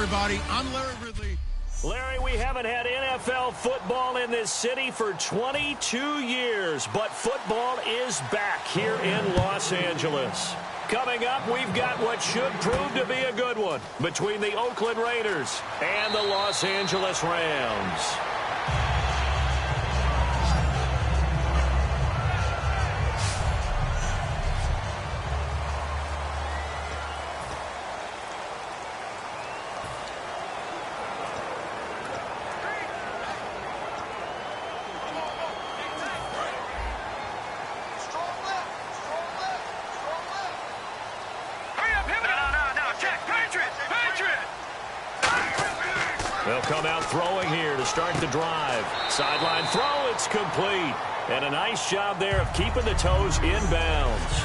everybody. I'm Larry Ridley. Larry, we haven't had NFL football in this city for 22 years, but football is back here in Los Angeles. Coming up, we've got what should prove to be a good one between the Oakland Raiders and the Los Angeles Rams. They'll come out throwing here to start the drive. Sideline throw, it's complete. And a nice job there of keeping the toes in bounds.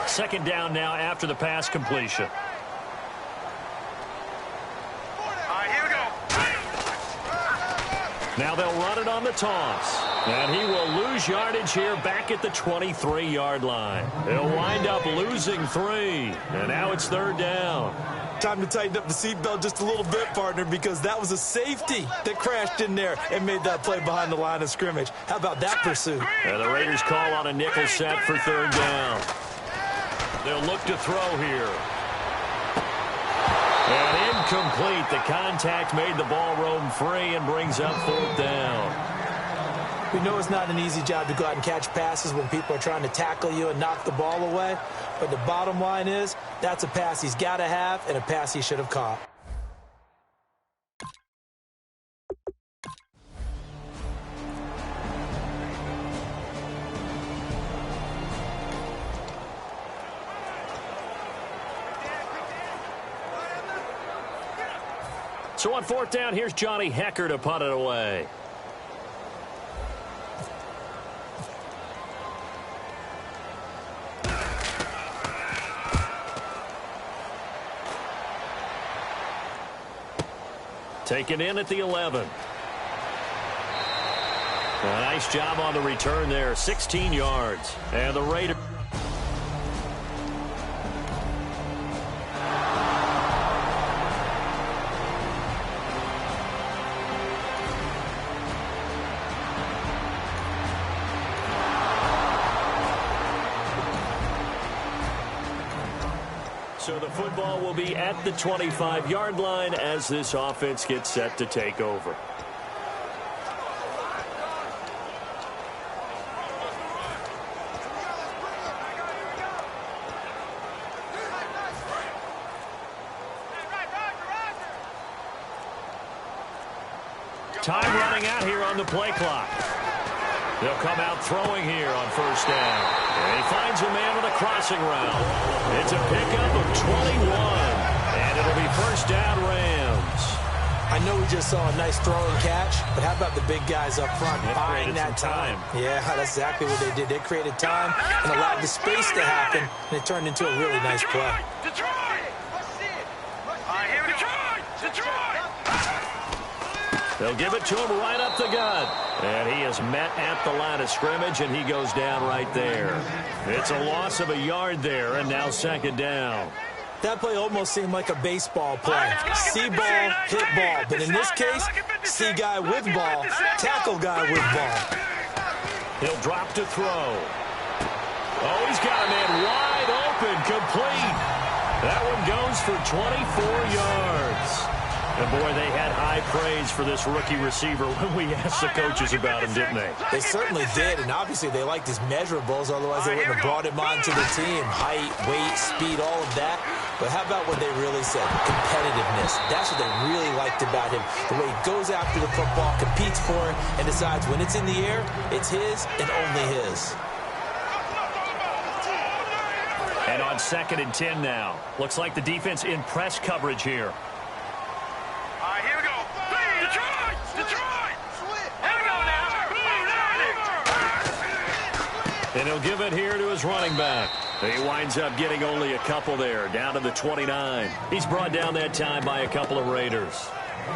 Second down now after the pass completion. Now they'll run it on the toss. And he will lose yardage here back at the 23-yard line. He'll wind up losing 3. And now it's third down. Time to tighten up the seatbelt just a little bit, partner, because that was a safety that crashed in there and made that play behind the line of scrimmage. How about that pursuit? And the Raiders call on a nickel set for third down. They'll look to throw here. And incomplete. The contact made the ball roam free and brings up fourth down. We know it's not an easy job to go out and catch passes when people are trying to tackle you and knock the ball away. But the bottom line is, that's a pass he's got to have and a pass he should have caught. So on fourth down, here's Johnny Hekker to punt it away. Taken in at the 11. A nice job on the return there. 16 yards. And the Raiders. So the football will be at the 25-yard line as this offense gets set to take over. Time running out here on the play clock. They'll come out throwing here on first down. And he finds a man with a crossing route. It's a pickup of 21. And it'll be first down Rams. I know we just saw a nice throw and catch, but how about the big guys up front buying that time? Yeah, that's exactly what they did. They created time and allowed the space to happen, and it turned into a really nice play. They'll give it to him right up the gut. And he is met at the line of scrimmage, and he goes down right there. It's a loss of a yard there, and now second down. That play almost seemed like a baseball play. See ball, hit ball. But in this case, see guy with ball, tackle guy with ball. He'll drop to throw. Oh, he's got a man wide open, complete. That one goes for 24 yards. And, boy, they had high praise for this rookie receiver when we asked the coaches about him, didn't they? They certainly did, and obviously they liked his measurables, otherwise they wouldn't have brought him onto the team. Height, weight, speed, all of that. But how about what they really said? Competitiveness. That's what they really liked about him. The way he goes after the football, competes for it, and decides when it's in the air, it's his and only his. And on 2nd and 10 now. Looks like the defense in press coverage here. And he'll give it here to his running back. He winds up getting only a couple there, down to the 29. He's brought down that time by a couple of Raiders.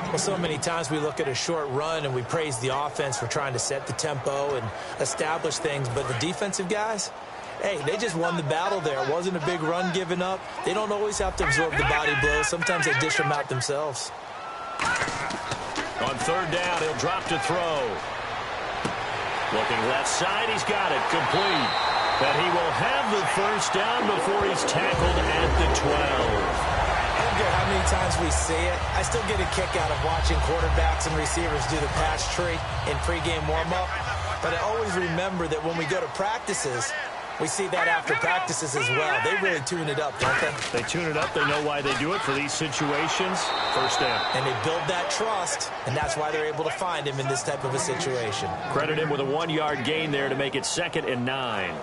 Well, so many times we look at a short run and we praise the offense for trying to set the tempo and establish things, but the defensive guys, hey, they just won the battle there. It wasn't a big run given up. They don't always have to absorb the body blows. Sometimes they dish them out themselves. On third down, he'll drop to throw. Looking left side, he's got it. Complete. But he will have the first down before he's tackled at the 12. I don't care how many times we see it. I still get a kick out of watching quarterbacks and receivers do the pass tree in pregame warm-up. But I always remember that when we go to practices, we see that after practices as well. They really tune it up, don't they? They tune it up. They know why they do it for these situations. First down. And they build that trust, and that's why they're able to find him in this type of a situation. Credit him with a 1-yard gain there to make it 2nd and 9.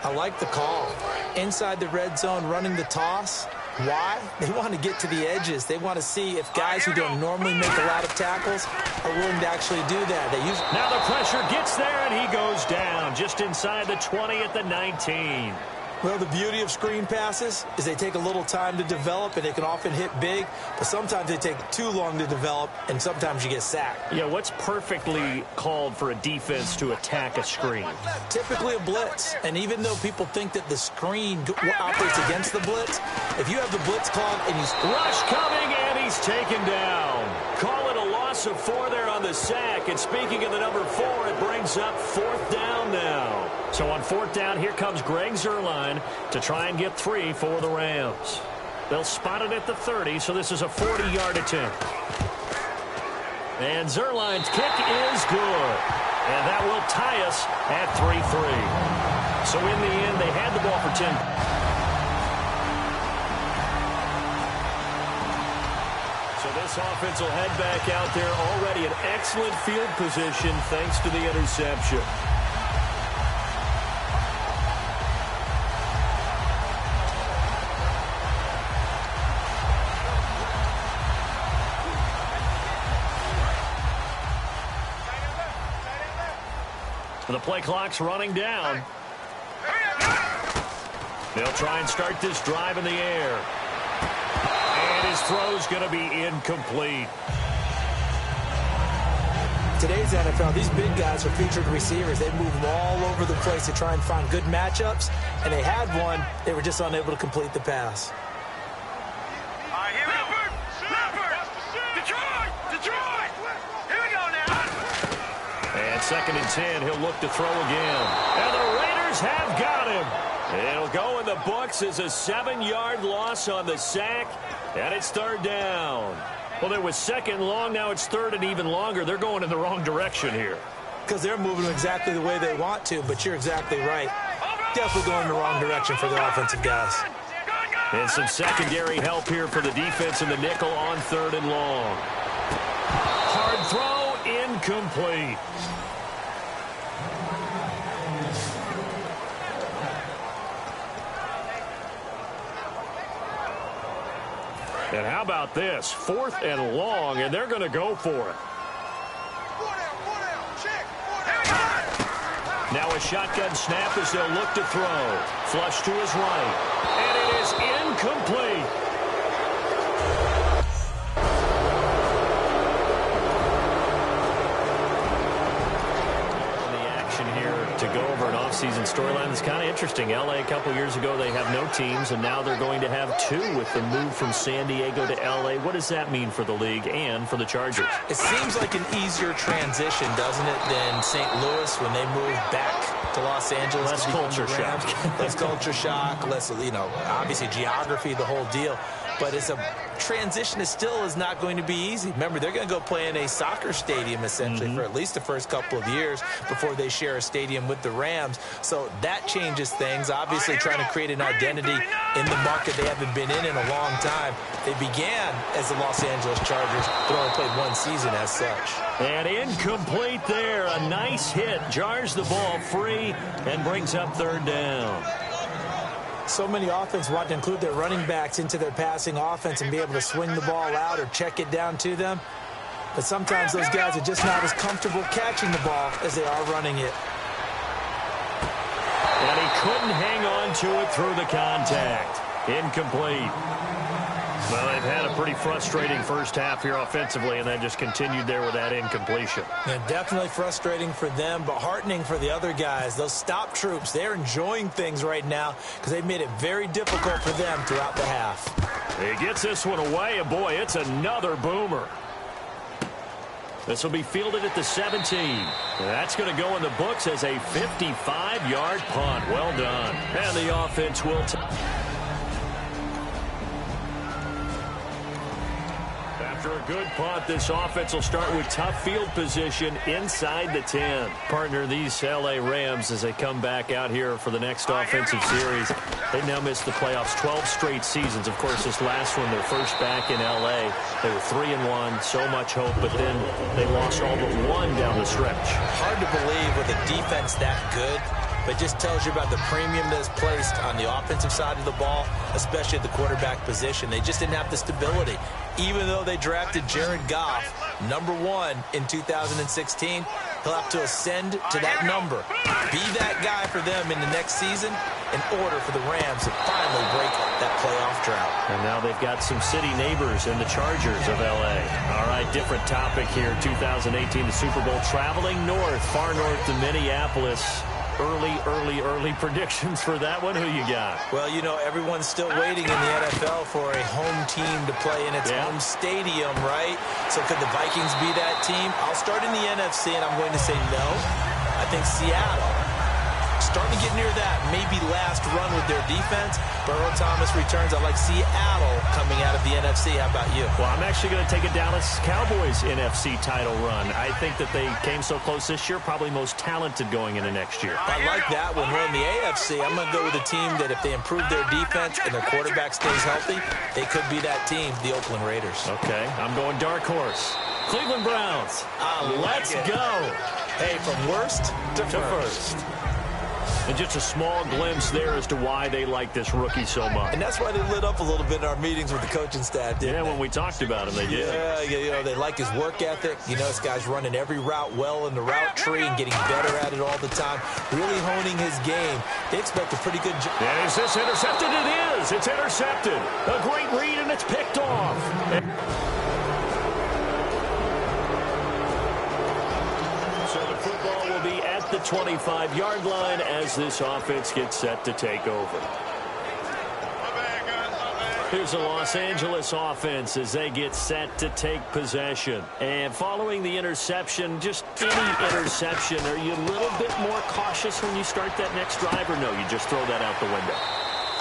I like the call. Inside the red zone, running the toss. Why? They want to get to the edges. They want to see if guys who don't normally make a lot of tackles are willing to actually do that. Now the pressure gets there, and he goes down just inside the 20 at the 19. Well, the beauty of screen passes is they take a little time to develop, and they can often hit big, but sometimes they take too long to develop, and sometimes you get sacked. Yeah, what's perfectly called for a defense to attack a screen? Typically a blitz, and even though people think that the screen operates against the blitz, if you have the blitz called and you... Rush coming, and he's taken down. Call it a loss of 4 there on the sack, and speaking of the number 4, it brings up 4th down now. So on 4th down, here comes Greg Zuerlein to try and get 3 for the Rams. They'll spot it at the 30, so this is a 40-yard attempt. And Zuerlein's kick is good. And that will tie us at 3-3. So in the end, they had the ball for 10. This offense will head back out there already in excellent field position thanks to the interception. The play clock's running down. They'll try and start this drive in the air. His throw's going to be incomplete. Today's NFL, these big guys are featured receivers. They move them all over the place to try and find good matchups, and they had one. They were just unable to complete the pass. All right, here we go. Detroit! Here we go now. And 2nd and 10, he'll look to throw again. And the Raiders have got him. It'll go in the books as a 7-yard loss on the sack. And it's 3rd down. Well, it was 2nd long. Now it's 3rd and even longer. They're going in the wrong direction here. Because they're moving exactly the way they want to, but you're exactly right. Definitely going in the wrong direction for the offensive guys. And some secondary help here for the defense in the nickel on 3rd and long. Hard throw, incomplete. And how about this? 4th and long, and they're going to go for it. Now a shotgun snap as they'll look to throw. Flush to his right. And it is incomplete. To go over an offseason storyline that's kind of interesting. L.A. a couple years ago, they have no teams, and now they're going to have 2 with the move from San Diego to L.A. What does that mean for the league and for the Chargers? It seems like an easier transition, doesn't it, than St. Louis when they moved back to Los Angeles. Less culture shock. Less culture shock, less, obviously geography, the whole deal. But it's a transition that still is not going to be easy. Remember, they're going to go play in a soccer stadium, essentially, for at least the first couple of years before they share a stadium with the Rams. So that changes things. Obviously, trying to create an identity in the market they haven't been in a long time. They began as the Los Angeles Chargers, but only played 1 season as such. And incomplete there. A nice hit. Jars the ball free and brings up 3rd down. So many offenses want to include their running backs into their passing offense and be able to swing the ball out or check it down to them. But sometimes those guys are just not as comfortable catching the ball as they are running it. And he couldn't hang on to it through the contact. Incomplete. Well, they've had a pretty frustrating first half here offensively, and then just continued there with that incompletion. Yeah, definitely frustrating for them, but heartening for the other guys. Those stop troops, they're enjoying things right now because they've made it very difficult for them throughout the half. He gets this one away, and boy, it's another boomer. This will be fielded at the 17. That's going to go in the books as a 55-yard punt. Well done. And the offense will After a good punt, this offense will start with tough field position inside the 10. Partner, these L.A. Rams, as they come back out here for the next offensive series, they've now missed the playoffs 12 straight seasons. Of course, this last one, their first back in L.A., they were 3-1, so much hope, but then they lost all but one down the stretch. Hard to believe with a defense that good, but just tells you about the premium that's placed on the offensive side of the ball, especially at the quarterback position. They just didn't have the stability. Even though they drafted Jared Goff, #1 in 2016, he'll have to ascend to that number. Be that guy for them in the next season in order for the Rams to finally break that playoff drought. And now they've got some city neighbors in the Chargers of L.A. All right, different topic here. 2018, the Super Bowl, traveling north, far north to Minneapolis. Early predictions for that one. Who you got? Well, you know, everyone's still waiting in the NFL for a home team to play in its home stadium, right? So could the Vikings be that team? I'll start in the NFC, and I'm going to say no. I think Seattle, starting to get near that maybe last run with their defense. Burrow Thomas returns. I like Seattle coming out of the NFC. How about you? Well, I'm actually going to take a Dallas Cowboys NFC title run. I think that they came so close this year, probably most talented going into next year. I like that one. Well, in the AFC, I'm going to go with a team that if they improve their defense and their quarterback stays healthy, they could be that team, the Oakland Raiders. Okay, I'm going dark horse. Cleveland Browns. Let's go. Hey, from worst to first. And just a small glimpse there as to why they like this rookie so much. And that's why they lit up a little bit in our meetings with the coaching staff, didn't they? When we talked about him, they did. Yeah, you know, they like his work ethic. You know, this guy's running every route well in the route tree and getting better at it all the time, really honing his game. They expect a pretty good job. Yeah, is this intercepted? It is. It's intercepted. A great read, and it's picked off. The 25-yard line as this offense gets set to take over. Here's the Los Angeles offense as they get set to take possession. And following the interception, just any interception, are you a little bit more cautious when you start that next drive, or no, you just throw that out the window?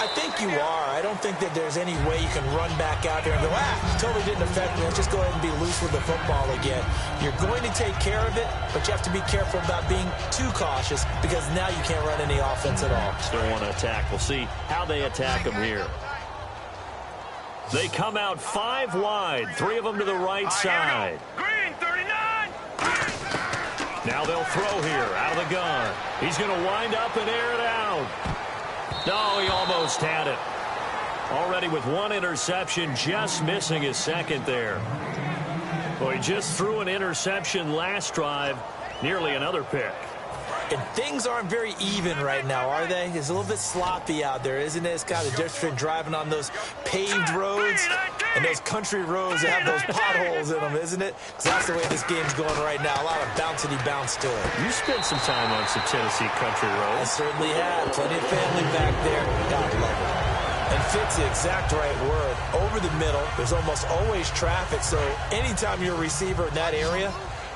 I think you are. I don't think that there's any way you can run back out there and go, totally didn't affect me. Let's just go ahead and be loose with the football again. You're going to take care of it, but you have to be careful about being too cautious because now you can't run any offense at all. Still want to attack. We'll see how they attack them here. They come out 5 wide, 3 of them to the right side. Green, 39. Now they'll throw here out of the gun. He's going to wind up and air it out. No, he almost had it. Already with 1 interception, just missing his second there. Well, he just threw an interception last drive, nearly another pick. And things aren't very even right now, are they? It's a little bit sloppy out there, isn't it? It's kind of different between driving on those paved roads and those country roads that have those potholes in them, isn't it? Because that's the way this game's going right now. A lot of bouncy bounce to it. You spent some time on some Tennessee country roads. I certainly have. Plenty of family back there. God love it. And fit's the exact right word. Over the middle, there's almost always traffic. So anytime you're a receiver in that area,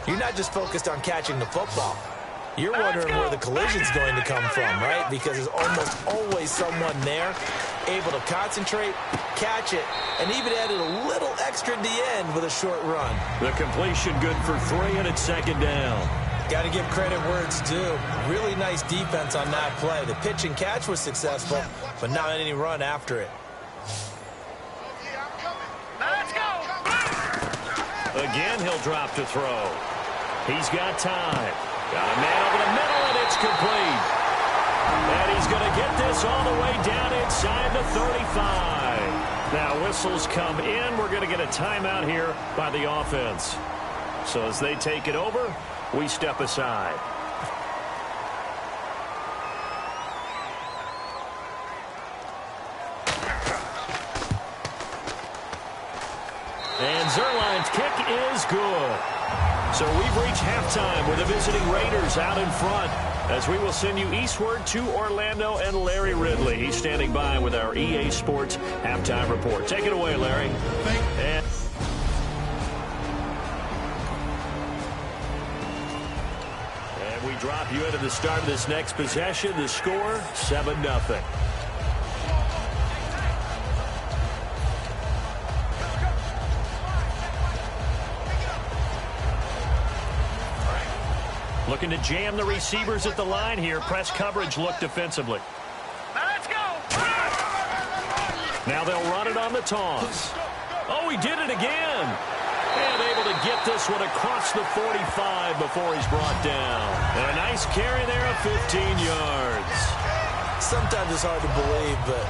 you're not just focused on catching the football. You're wondering where the collision's going to come from, right? Because there's almost always someone there able to concentrate, catch it, and even added a little extra at the end with a short run. The completion good for 3, and it's second down. Got to give credit where it's due. Really nice defense on that play. The pitch and catch was successful, but not any run after it. Let's go. Again, he'll drop to throw. He's got time. Got a man over the middle, and it's complete. And he's going to get this all the way down inside the 35. Now, whistles come in. We're going to get a timeout here by the offense. So as they take it over, we step aside. And Zuerlein's kick is good. So we've reached halftime with the visiting Raiders out in front, as we will send you eastward to Orlando and Larry Ridley. He's standing by with our EA Sports halftime report. Take it away, Larry. And we drop you into the start of this next possession. The score, 7-0. Looking to jam the receivers at the line here. Press coverage look defensively. Let's go. Now they'll run it on the toss. Oh, he did it again. And able to get this one across the 45 before he's brought down. And a nice carry there of 15 yards. Sometimes it's hard to believe, but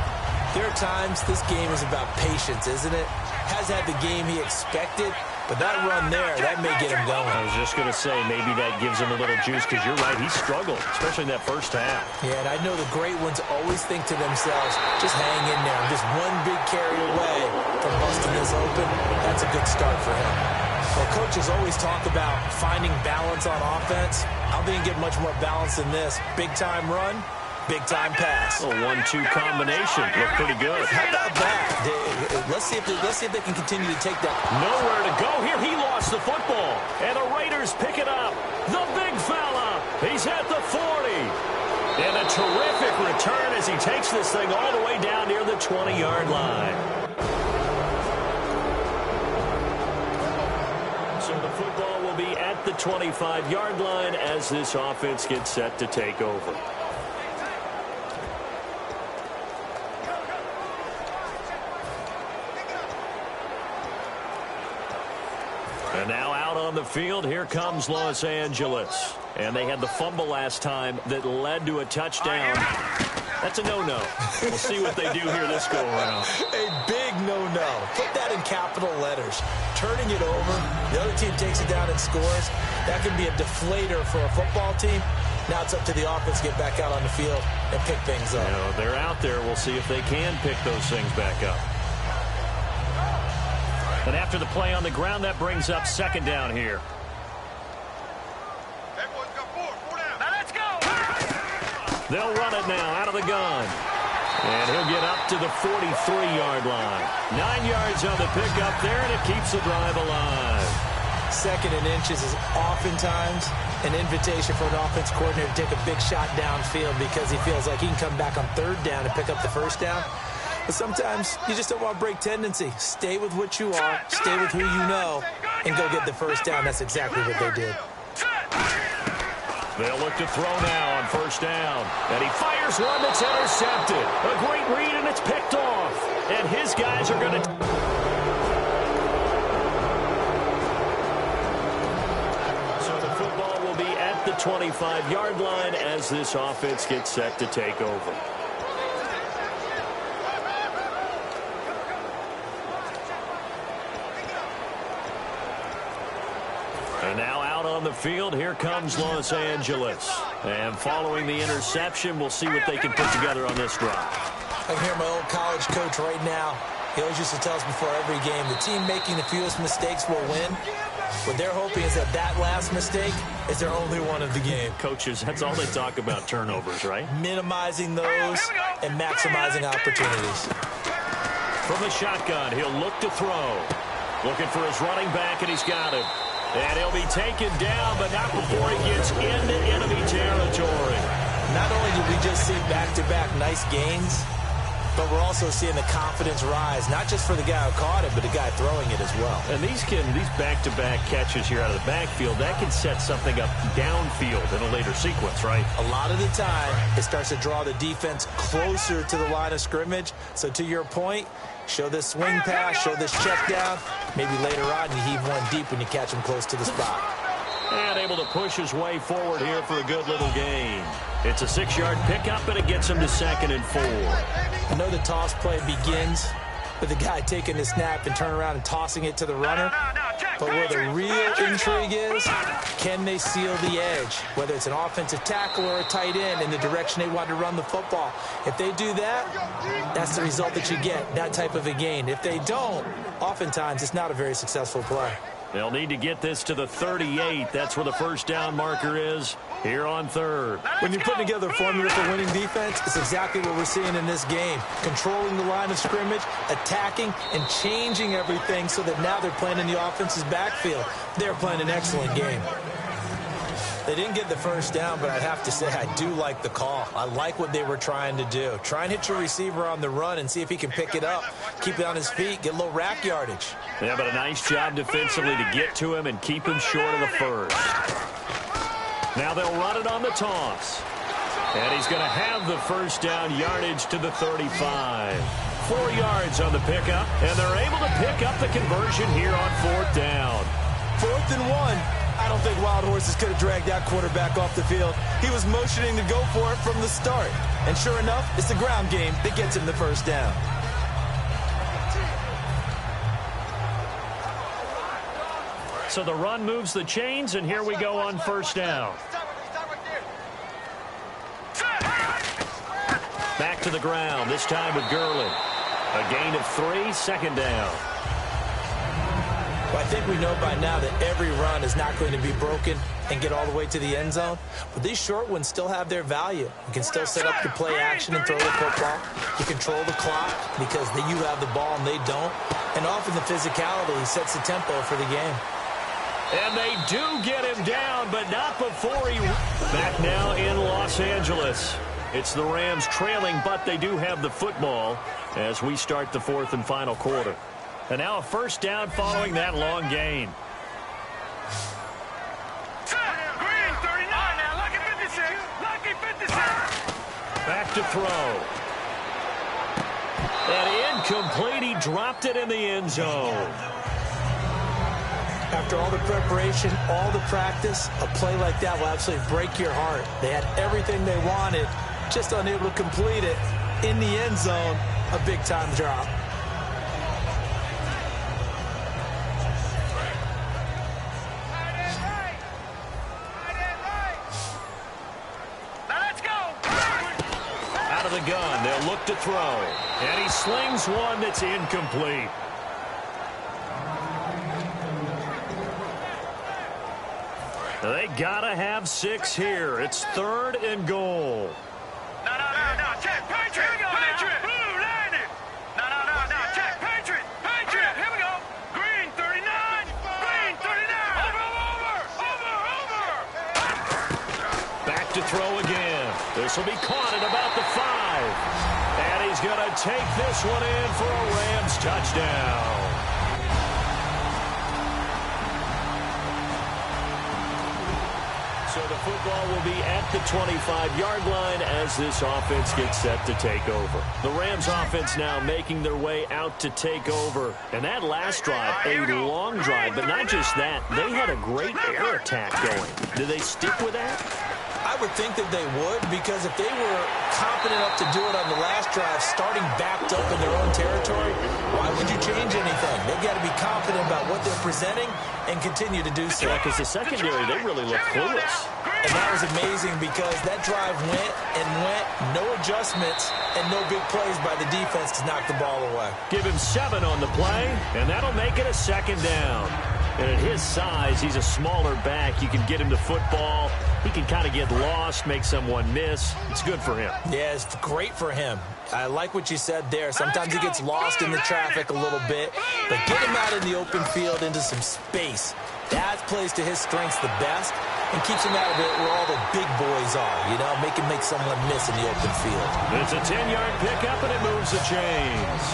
there are times this game is about patience, isn't it? Has had the game he expected, but that run there, that may get him going. I was just going to say, maybe that gives him a little juice, because you're right, he struggled, especially in that first half. Yeah, and I know the great ones always think to themselves, just hang in there. I'm just one big carry away from busting this open. That's a good start for him. Well, coaches always talk about finding balance on offense. I don't think you get much more balance than this. Big-time run, big-time pass. A 1-2 combination. Looked pretty good. How about that? Let's see if they can continue to take that. Nowhere to go here. He lost the football. And the Raiders pick it up. The big fella. He's at the 40. And a terrific return as he takes this thing all the way down near the 20-yard line. So the football will be at the 25-yard line as this offense gets set to take over. And now out on the field, here comes Los Angeles. And they had the fumble last time that led to a touchdown. That's a no-no. We'll see what they do here this go-around. A big no-no. Put that in capital letters. Turning it over, the other team takes it down and scores. That can be a deflator for a football team. Now it's up to the offense to get back out on the field and pick things up. You know, they're out there. We'll see if they can pick those things back up. And after the play on the ground, that brings up second down here. Let's go. They'll run it now out of the gun. And he'll get up to the 43-yard line. 9 yards on the pickup there, and it keeps the drive alive. Second and inches is oftentimes an invitation for an offense coordinator to take a big shot downfield because he feels like he can come back on third down and pick up the first down. But sometimes you just don't want to break tendency. Stay with what you are, stay with who you know, and go get the first down. That's exactly what they did. They'll look to throw now on first down. And he fires one that's intercepted. A great read, and it's picked off. And his guys are going to... So the football will be at the 25-yard line as this offense gets set to take over. And now out on the field, here comes Los Angeles. And following the interception, we'll see what they can put together on this drive. I can hear my old college coach right now. He always used to tell us before every game, the team making the fewest mistakes will win. What they're hoping is that that last mistake is their only one of the game. Coaches, that's all they talk about, turnovers, right? Minimizing those and maximizing opportunities. From the shotgun, he'll look to throw. Looking for his running back, and he's got him. And he'll be taken down, but not before he gets into enemy territory. Not only did we just see back-to-back nice gains, but we're also seeing the confidence rise, not just for the guy who caught it, but the guy throwing it as well. And these back-to-back catches here out of the backfield, that can set something up downfield in a later sequence, right? A lot of the time, it starts to draw the defense closer to the line of scrimmage. So to your point, show this swing pass, show this check down. Maybe later on you heave one deep when you catch him close to the spot. And able to push his way forward here for a good little gain. It's a 6-yard pickup, and it gets him to 2nd and 4. I know the toss play begins with the guy taking the snap and turning around and tossing it to the runner. But where the real intrigue is, can they seal the edge, whether it's an offensive tackle or a tight end in the direction they want to run the football. If they do that, that's the result that you get, that type of a gain. If they don't, oftentimes it's not a very successful play. They'll need to get this to the 38. That's where the first down marker is here on third. When you're putting together a formula for winning defense, it's exactly what we're seeing in this game. Controlling the line of scrimmage, attacking, and changing everything so that now they're playing in the offense's backfield. They're playing an excellent game. They didn't get the first down, but I'd have to say I do like the call. I like what they were trying to do. Try and hit your receiver on the run and see if he can pick it up. Keep it on his feet, get a little rack yardage. Yeah, but a nice job defensively to get to him and keep him short of the first. Now they'll run it on the toss. And he's going to have the first down yardage to the 35. 4 yards on the pickup, and they're able to pick up the conversion here on 4th down. 4th and 1. I don't think Wild Horses could have dragged that quarterback off the field. He was motioning to go for it from the start. And sure enough, it's the ground game that gets him the first down. So the run moves the chains, and here we go on first down. Back to the ground, this time with Gurley. A gain of 3, second down. Well, I think we know by now that every run is not going to be broken and get all the way to the end zone. But these short ones still have their value. You can still set up the play action and throw the football. You control the clock because you have the ball and they don't. And often the physicality sets the tempo for the game. And they do get him down, but not before he... Back now in Los Angeles. It's the Rams trailing, but they do have the football as we start the 4th and final quarter. And now a first down following that long gain. Green, 39 now. Lucky 56. Lucky 56. Back to throw. And incomplete. He dropped it in the end zone. After all the preparation, all the practice, a play like that will absolutely break your heart. They had everything they wanted, just unable to complete it. In the end zone, a big-time drop. Out of the gun, they'll look to throw. And he slings one that's incomplete. They gotta have 6 here. It's 3rd and goal. No. Check. Patriot. Blue, line it. No. Check. Patriot. Here we go. Green, 39. Green, 39. Over. Back to throw again. This will be caught at about the 5. And he's going to take this one in for a Rams touchdown. So the football will be at the 25-yard line as this offense gets set to take over. The Rams offense now making their way out to take over. And that last drive, a long drive, but not just that. They had a great air attack going. Do they stick with that? I would think that they would, because if they were confident enough to do it on the last drive, starting backed up in their own territory, why would you change anything? They've got to be confident about what they're presenting and continue to do so. Yeah, because the secondary, they really look clueless. And that was amazing because that drive went, no adjustments, and no big plays by the defense to knock the ball away. Give him 7 on the play, and that'll make it a second down. And at his size, he's a smaller back. You can get him to football. He can kind of get lost, make someone miss. It's good for him. Yeah, it's great for him. I like what you said there. Sometimes he gets lost in the traffic a little bit, but get him out in the open field into some space. That plays to his strengths the best and keeps him out of it where all the big boys are, make him make someone miss in the open field. It's a 10-yard pickup, and it moves the chains.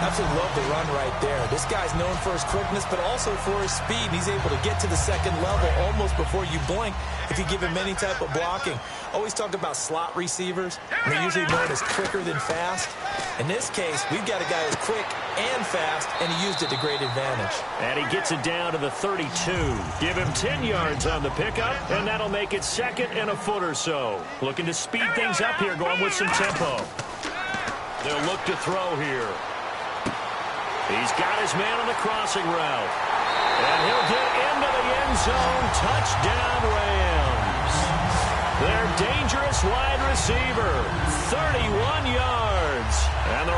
Absolutely love the run right there. This guy's known for his quickness, but also for his speed. And he's able to get to the second level almost before you blink if you give him any type of blocking. Always talk about slot receivers. They're usually known as quicker than fast. In this case, we've got a guy who's quick and fast, and he used it to great advantage. And he gets it down to the 32. Give him 10 yards on the pickup, and that'll make it 2nd and a foot or so. Looking to speed things up here, going with some tempo. They'll look to throw here. He's got his man on the crossing route. And he'll get into the end zone. Touchdown, Rams. Their dangerous wide receiver, 31 yards. And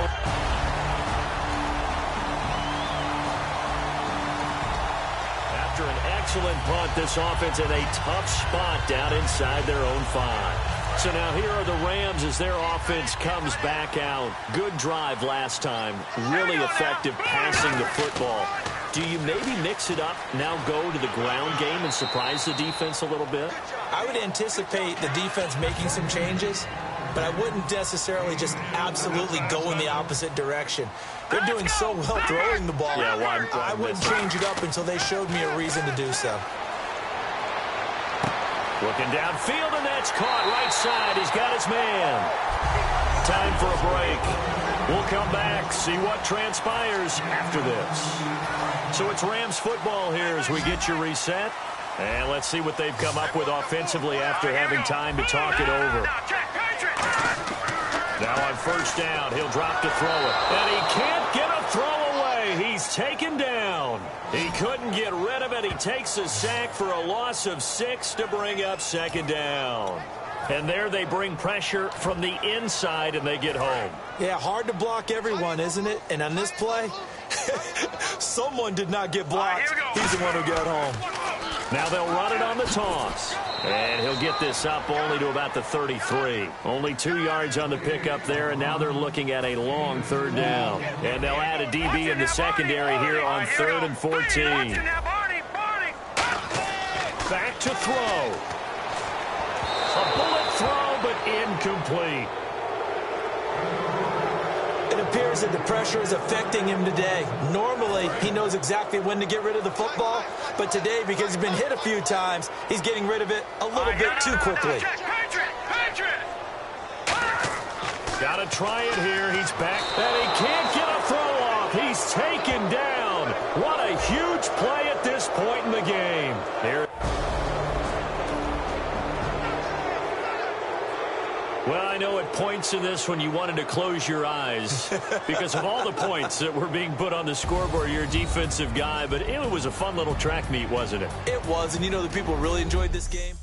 after an excellent punt, this offense in a tough spot down inside their own 5. So now here are the Rams as their offense comes back out. Good drive last time. Really effective passing the football. Do you maybe mix it up, now go to the ground game and surprise the defense a little bit? I would anticipate the defense making some changes, but I wouldn't necessarily just absolutely go in the opposite direction. They're doing so well throwing the ball. Yeah, I wouldn't change it up until they showed me a reason to do so. Looking downfield, and that's caught right side. He's got his man. Time for a break. We'll come back, see what transpires after this. So it's Rams football here as we get you reset. And let's see what they've come up with offensively after having time to talk it over. Now on first down, he'll drop to throw it. And he can't get a throw away. He's taken down. He couldn't get rid of it. He takes a sack for a loss of 6 to bring up second down. And there they bring pressure from the inside, and they get home. Yeah, hard to block everyone, isn't it? And on this play, someone did not get blocked. He's the one who got home. Now they'll run it on the toss. And he'll get this up only to about the 33. Only 2 yards on the pickup there, and now they're looking at a long third down. And they'll add a DB in the secondary here on 3rd and 14. Back to throw. A bullet throw, but incomplete. It appears that the pressure is affecting him today. Normally, he knows exactly when to get rid of the football, but today, because he's been hit a few times, he's getting rid of it a little bit too quickly. Got to try it here. He's back, and he can't get a throw off. He's taken down. What a huge play at this point in the game. There. Well, I know at points in this when you wanted to close your eyes because of all the points that were being put on the scoreboard. You're a defensive guy, but it was a fun little track meet, wasn't it? It was, and you know the people really enjoyed this game.